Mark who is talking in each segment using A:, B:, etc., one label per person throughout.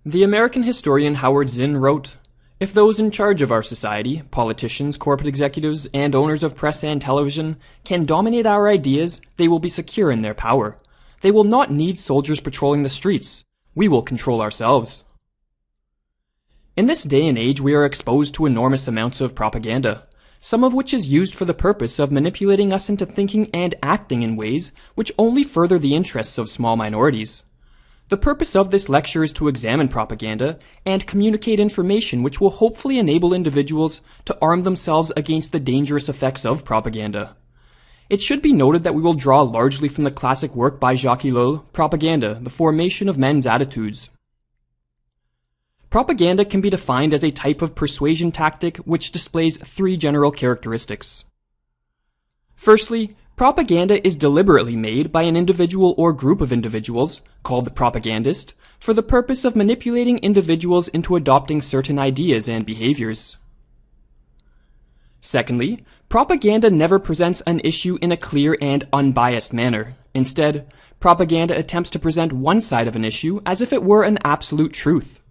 A: The American historian Howard Zinn wrote, "If those in charge of our society, politicians, corporate executives, and owners of press and television, can dominate our ideas, they will be secure in their power. They will not need soldiers patrolling the streets. We will control ourselves." In this day and age, we are exposed to enormous amounts of propaganda, some of which is used for the purpose of manipulating us into thinking and acting in ways which only further the interests of small minorities. The purpose of this lecture is to examine propaganda and communicate information which will hopefully enable individuals to arm themselves against the dangerous effects of propaganda. It should be noted that we will draw largely from the classic work by Jacques Ellul, Propaganda, the Formation of Men's Attitudes. Propaganda can be defined as a type of persuasion tactic which displays three general characteristics. Firstly, propaganda is deliberately made by an individual or group of individuals, called the propagandist, for the purpose of manipulating individuals into adopting certain ideas and behaviors. Secondly, propaganda never presents an issue in a clear and unbiased manner. Instead, propaganda attempts to present one side of an issue as if it were an absolute truth.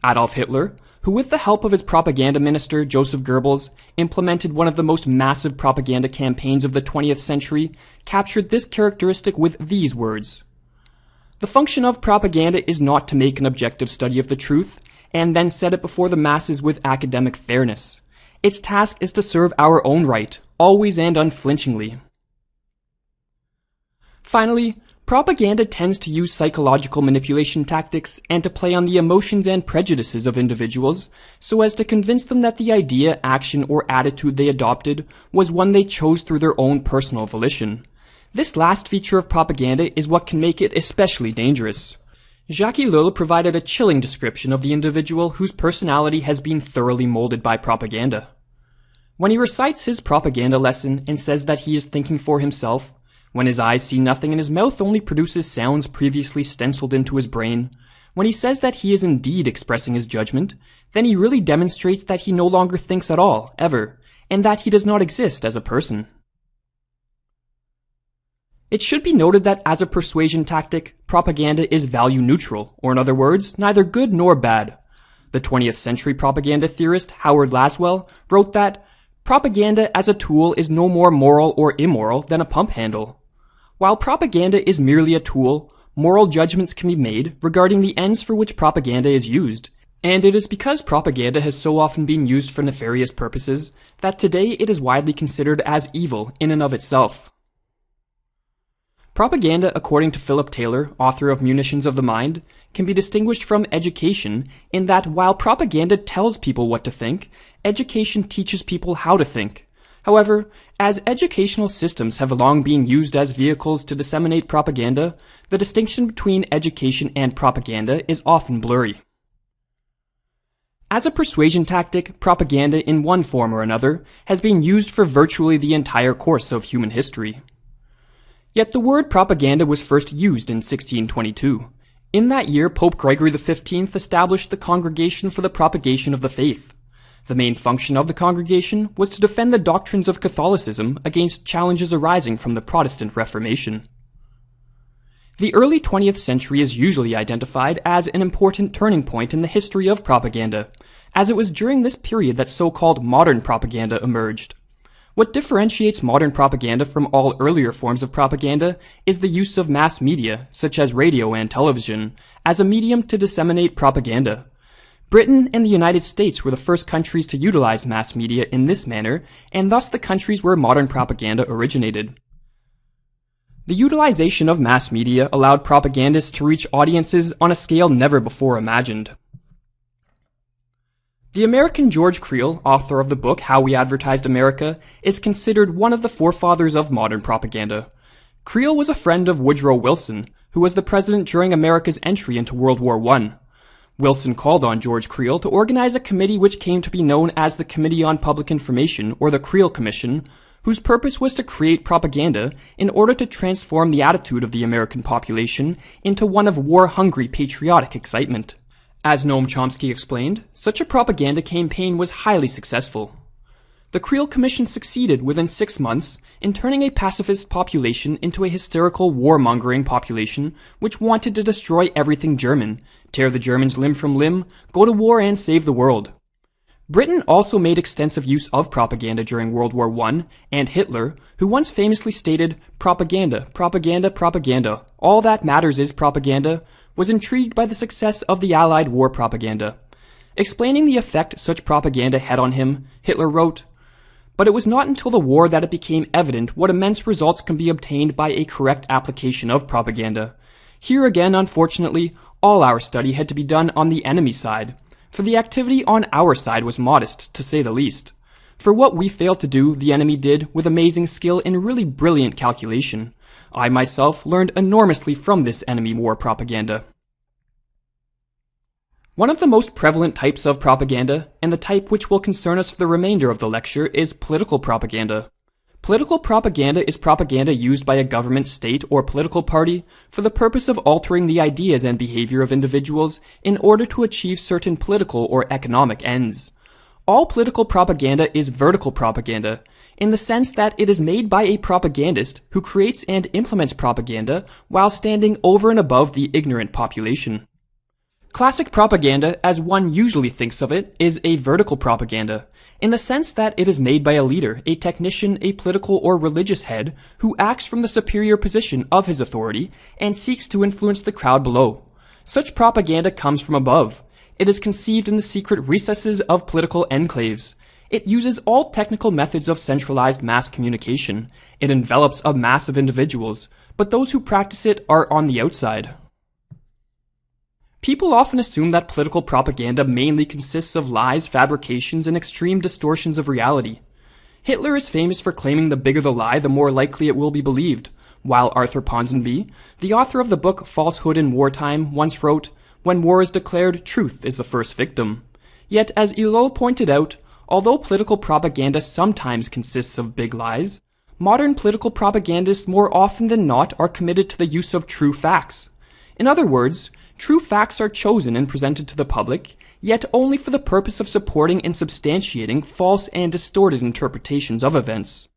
A: Adolf Hitler, who with the help of his propaganda minister Joseph Goebbels implemented one of the most massive propaganda campaigns of the 20th century, captured this characteristic with these words: "The function of propaganda is not to make an objective study of the truth and then set it before the masses with academic fairness. Its task is to serve our own right, always and unflinchingly." Finally, propaganda tends to use psychological manipulation tactics and to play on the emotions and prejudices of individuals so as to convince them that the idea, action, or attitude they adopted was one they chose through their own personal volition. This last feature of propaganda is what can make it especially dangerous. Jacques Ellul provided a chilling description of the individual whose personality has been thoroughly molded by propaganda. When he recites his propaganda lesson and says that he is thinking for himself, when his eyes see nothing and his mouth only produces sounds previously stenciled into his brain, when he says that he is indeed expressing his judgment, then he really demonstrates that he no longer thinks at all, ever, and that he does not exist as a person. It should be noted that as a persuasion tactic, propaganda is value neutral, or in other words, neither good nor bad. The 20th century propaganda theorist Howard Laswell wrote that propaganda as a tool is no more moral or immoral than a pump handle. While propaganda is merely a tool, moral judgments can be made regarding the ends for which propaganda is used, and it is because propaganda has so often been used for nefarious purposes that today it is widely considered as evil in and of itself. Propaganda, according to Philip Taylor, author of Munitions of the Mind, can be distinguished from education in that while propaganda tells people what to think, education teaches people how to think. However, as educational systems have long been used as vehicles to disseminate propaganda, the distinction between education and propaganda is often blurry. As a persuasion tactic, propaganda in one form or another has been used for virtually the entire course of human history. Yet the word propaganda was first used in 1622. In that year, Pope Gregory XV established the Congregation for the Propagation of the Faith. The main function of the congregation was to defend the doctrines of Catholicism against challenges arising from the Protestant Reformation. The early 20th century is usually identified as an important turning point in the history of propaganda, as it was during this period that so-called modern propaganda emerged. What differentiates modern propaganda from all earlier forms of propaganda is the use of mass media, such as radio and television, as a medium to disseminate propaganda. Britain and the United States were the first countries to utilize mass media in this manner, and thus the countries where modern propaganda originated. The utilization of mass media allowed propagandists to reach audiences on a scale never before imagined. The American George Creel, author of the book How We Advertised America, is considered one of the forefathers of modern propaganda. Creel was a friend of Woodrow Wilson, who was the president during America's entry into World War I. Wilson called on George Creel to organize a committee which came to be known as the Committee on Public Information, or the Creel Commission, whose purpose was to create propaganda in order to transform the attitude of the American population into one of war-hungry patriotic excitement. As Noam Chomsky explained, such a propaganda campaign was highly successful. The Creel Commission succeeded within 6 months in turning a pacifist population into a hysterical warmongering population which wanted to destroy everything German, tear the Germans limb from limb, go to war and save the world. Britain also made extensive use of propaganda during World War I, and Hitler, who once famously stated, "Propaganda, propaganda, propaganda, all that matters is propaganda," was intrigued by the success of the Allied war propaganda. Explaining the effect such propaganda had on him, Hitler wrote, "But it was not until the war that it became evident what immense results can be obtained by a correct application of propaganda. Here again, unfortunately, all our study had to be done on the enemy side, for the activity on our side was modest, to say the least. For what we failed to do, the enemy did with amazing skill and really brilliant calculation. I myself learned enormously from this enemy war propaganda." One of the most prevalent types of propaganda, and the type which will concern us for the remainder of the lecture, is political propaganda. Political propaganda is propaganda used by a government, state, or political party for the purpose of altering the ideas and behavior of individuals in order to achieve certain political or economic ends. All political propaganda is vertical propaganda, in the sense that it is made by a propagandist who creates and implements propaganda while standing over and above the ignorant population. Classic propaganda, as one usually thinks of it, is a vertical propaganda, in the sense that it is made by a leader, a technician, a political or religious head, who acts from the superior position of his authority and seeks to influence the crowd below. Such propaganda comes from above. It is conceived in the secret recesses of political enclaves. It uses all technical methods of centralized mass communication. It envelops a mass of individuals, but those who practice it are on the outside. People often assume that political propaganda mainly consists of lies, fabrications, and extreme distortions of reality. Hitler is famous for claiming the bigger the lie, the more likely it will be believed, while Arthur Ponsonby, the author of the book Falsehood in Wartime, once wrote, "When war is declared, truth is the first victim." Yet, as Ellul pointed out, although political propaganda sometimes consists of big lies, modern political propagandists more often than not are committed to the use of true facts. In other words, true facts are chosen and presented to the public, yet only for the purpose of supporting and substantiating false and distorted interpretations of events.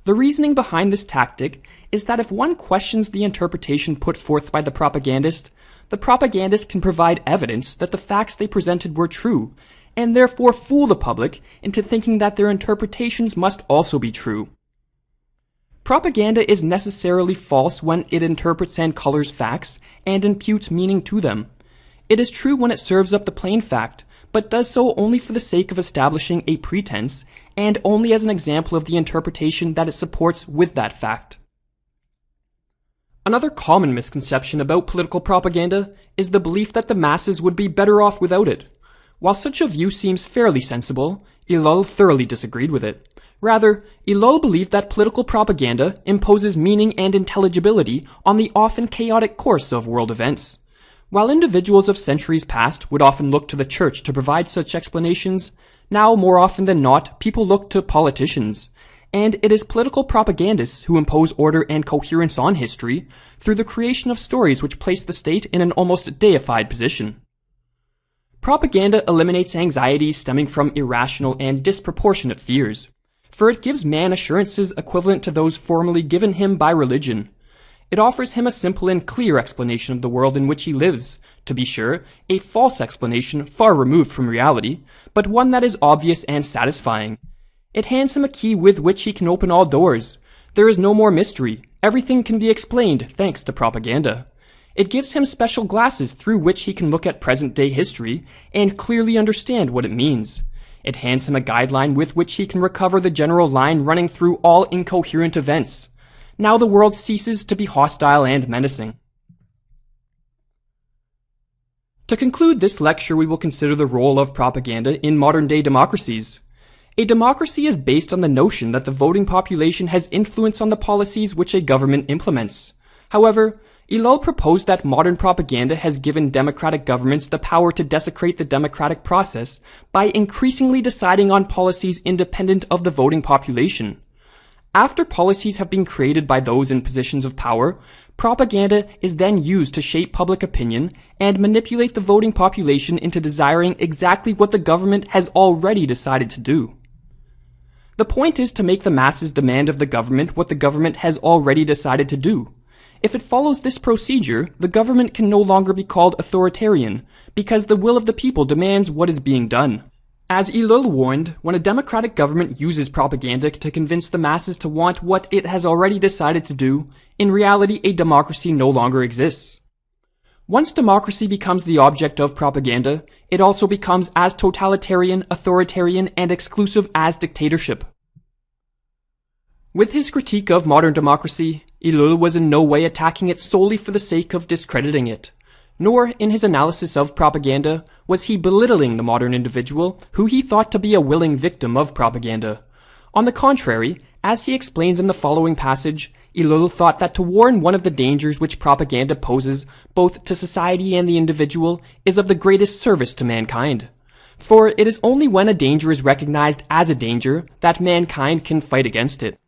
A: The reasoning behind this tactic is that if one questions the interpretation put forth by the propagandist can provide evidence that the facts they presented were true, and therefore fool the public into thinking that their interpretations must also be true. Propaganda is necessarily false when it interprets and colors facts and imputes meaning to them. It is true when it serves up the plain fact, but does so only for the sake of establishing a pretense and only as an example of the interpretation that it supports with that fact. Another common misconception about political propaganda is the belief that the masses would be better off without it. While such a view seems fairly sensible, Ellul thoroughly disagreed with it. Rather, Ellul believed that political propaganda imposes meaning and intelligibility on the often chaotic course of world events. While individuals of centuries past would often look to the church to provide such explanations, now more often than not, people look to politicians. And it is political propagandists who impose order and coherence on history through the creation of stories which place the state in an almost deified position. Propaganda eliminates anxieties stemming from irrational and disproportionate fears, for it gives man assurances equivalent to those formerly given him by religion. It offers him a simple and clear explanation of the world in which he lives, to be sure, a false explanation far removed from reality, but one that is obvious and satisfying. It hands him a key with which he can open all doors. There is no more mystery. Everything can be explained thanks to propaganda. It gives him special glasses through which he can look at present-day history and clearly understand what it means. It hands him a guideline with which he can recover the general line running through all incoherent events. Now the world ceases to be hostile and menacing. To conclude this lecture, we will consider the role of propaganda in modern-day democracies. A democracy is based on the notion that the voting population has influence on the policies which a government implements. However, Ellul proposed that modern propaganda has given democratic governments the power to desecrate the democratic process by increasingly deciding on policies independent of the voting population. After policies have been created by those in positions of power, propaganda is then used to shape public opinion and manipulate the voting population into desiring exactly what the government has already decided to do. The point is to make the masses demand of the government what the government has already decided to do. If it follows this procedure, the government can no longer be called authoritarian, because the will of the people demands what is being done. As Ellul warned, when a democratic government uses propaganda to convince the masses to want what it has already decided to do, in reality a democracy no longer exists. Once democracy becomes the object of propaganda, it also becomes as totalitarian, authoritarian, and exclusive as dictatorship. With his critique of modern democracy, Ellul was in no way attacking it solely for the sake of discrediting it, nor, in his analysis of propaganda, was he belittling the modern individual who he thought to be a willing victim of propaganda. On the contrary, as he explains in the following passage, Ellul thought that to warn one of the dangers which propaganda poses both to society and the individual is of the greatest service to mankind. For it is only when a danger is recognized as a danger that mankind can fight against it.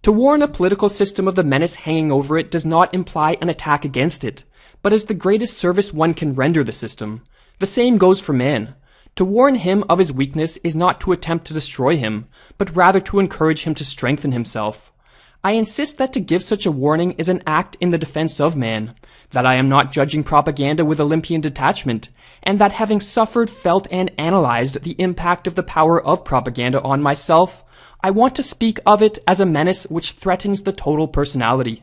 A: To warn a political system of the menace hanging over it does not imply an attack against it, but is the greatest service one can render the system. The same goes for man. To warn him of his weakness is not to attempt to destroy him, but rather to encourage him to strengthen himself. I insist that to give such a warning is an act in the defense of man, that I am not judging propaganda with Olympian detachment, and that having suffered, felt, and analyzed the impact of the power of propaganda on myself, I want to speak of it as a menace which threatens the total personality.